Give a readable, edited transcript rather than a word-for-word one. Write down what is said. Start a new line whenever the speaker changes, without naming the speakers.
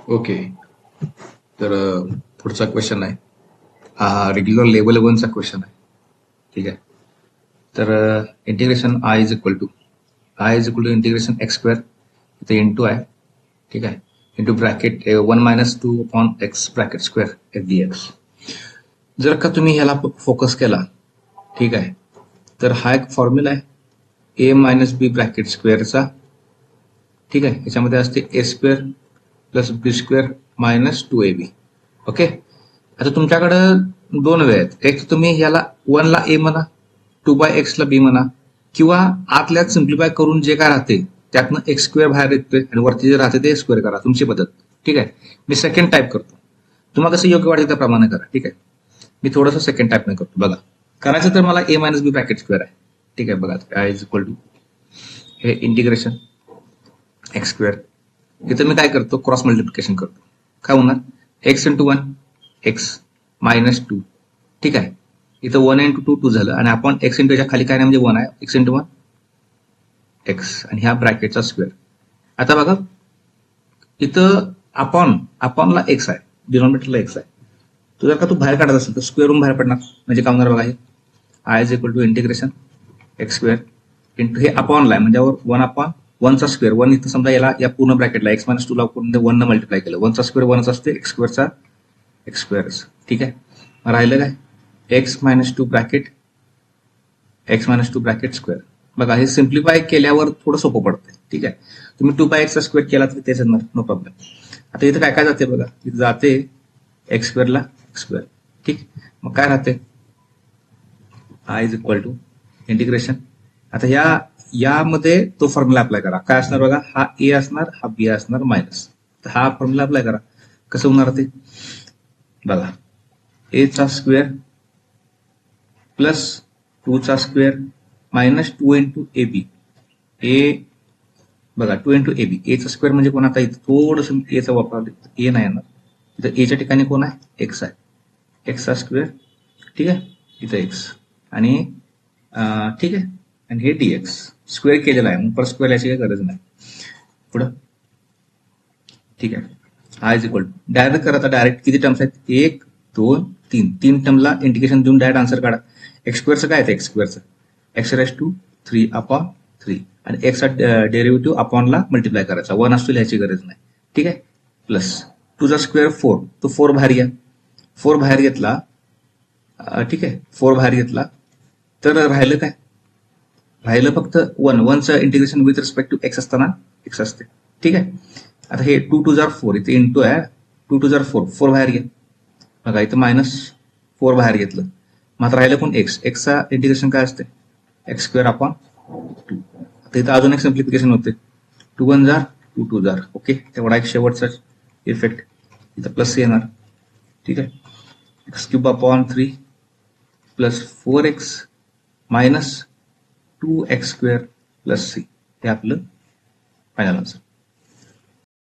Okay. तर पुढचा question आहे, हा रेग्युलर लेवल 1चा क्वेश्चन आहे. ठीक आहे. तर integration I is equal to integration x square, इथे इंटू आहे. ठीक आहे. Into bracket 1 minus 2 upon x bracket square d x. जर का तुम्ही ह्याला फोकस केला, ठीक आहे, तर हा एक फॉर्म्युला आहे ए मायनस बी ब्रॅकेट स्क्वेअरचा. ठीक आहे. याच्यामध्ये असते ए स्क्वेअर प्लस बी स्क्वेअर मायनस 2ab. ओके. आता तुमच्याकडं दोन वेळ आहेत. एक तर तुम्ही ह्याला 1 ला ए म्हणा, 2/x ला बी म्हणा, किंवा आतल्यात सिम्प्लिफाय करून जे काय राहते त्यातनं एक्स स्क्वेअर बाहेर येतोय आणि वरती जे राहते ते स्क्वेअर करा, तुमची पद्धत. ठीक आहे. मी सेकंड टाईप करतो, तुम्हाला कसं योग्य वाटेल त्याप्रमाणे करा. ठीक आहे. मी थोडंसं सेकंड टाईप नाही करतो. बघा, करायचं तर मला ए मायनस बी ब्रॅकेट स्क्वेअर आहे. ठीक आहे. बघा, आय इज इक्वल टू हे इंटिग्रेशन एक्स स्क्वेअर. इथं मी काय करतो, क्रॉस मल्टिप्लिकेशन करतो. काय होणार, एक्स इंटू 1 एक्स मायनस 2. ठीक आहे. इथं 1 इंटू 2 2 झालं आणि आपण एक्स इंटू याच्या खाली काय नाही म्हणजे 1 आहे, एक्स इंटू 1 एक्स आणि ह्या ब्रॅकेटचा स्क्वेअर. आता बघा, इथं अपॉनला एक्स आहे, डिनॉमिनेटरला एक्स आहे. तो जर का तू बाहेर काढत असेल तर स्क्वेअर रूम बाहेर पडणार, म्हणजे काय होणार बघा, हे I is equal to integration x square into हे अपॉनला आहे म्हणजे 1 अपॉन 1चा स्क्वेअर. 1 इथं समजा याला या पूर्ण ब्रॅकेटला एक्स मायनस 2 ला 1 न मल्टिप्लाय केलं, 1चा स्क्वेअर 1च असते, एक्स स्क्वेअरचा एक्स स्क्वेअरच. ठीक आहे. राहिलं काय, x minus 2 bracket x minus 2 bracket square. बघा, हे सिम्प्लिफाय केल्यावर थोडं सोपं पडतंय. ठीक आहे. तुम्ही 2/x चा स्क्वेअर केला तरी तेच येणार, नो प्रॉब्लेम. आता इथं काय काय जाते बघा, इथं जाते एक्स स्क्वेअरला एक्स स्क्वेअर. ठीक. मग काय राहते, I is equal to integration. आता यामध्ये तो फॉर्म्युला अप्लाय करा. काय असणार बघा, हा ए असणार, हा बी असणार मायनस. तर हा फॉर्म्युला अप्लाय करा. कसं होणार ते बघा, ए चा स्क्वेअर प्लस 2 चा square minus 2 into A B. ए बघा, 2 इंटू ए बी. एचा स्क्वेअर म्हणजे कोण, आता इथं थोडंसं एचा वापरलं, ए नाही येणार. इथं एच्या ठिकाणी कोण आहे, एक्स आहे, एक्सचा स्क्वेअर. ठीक आहे. इथं एक्स आणि ठीक आहे, आणि हे डी एक्स स्क्वेअर केलेला आहे, मग परत स्क्वेअर याची काही गरज नाही पुढं. ठीक आहे. I is equal to direct करा. आता डायरेक्ट किती टर्म्स आहेत, 1 2 3, 3 टर्मला इंटिग्रेशन देऊन डायरेक्ट आन्सर काढा. एक्स स्क्वेअरचं काय आहे, एक्स स्क्वेअरचं एक्स रेस टू 3 अपॉन 3 आणि एक्सचा डेरिव्हेटिव्ह अपॉनला मल्टिप्लाय करायचा, 1 असतो ह्याची गरज नाही. ठीक आहे. प्लस 2चा स्क्वेअर 4, तो 4 बाहेर घ्या, 4 बाहेर घेतला. ठीक आहे. 4 बाहेर घेतला तर राहिलं काय, राहिलं फक्त 1चं integration with respect to X असताना एक्स असते. ठीक आहे. आता हे 2 2 जार 4, इथे इंटू आहे, 2 2 जार 4, 4 बाहेर घे. बघा, इथं मायनस 4 बाहेर घेतलं, मात्र राहिलं कोण, एक्स. एक्सचा इंटिग्रेशन काय असते, एक्स स्क्वेअर अपॉन 2. आता इथं अजून एक सिम्प्लिफिकेशन होते, 2 1 जार 2 2 जार. ओके. तेवढा एक शेवटचा इफेक्ट, इथं प्लस येणार. ठीक आहे. X cube upon 3 plus 4x minus 2x square plus c. हे आपलं फायनल आन्सर.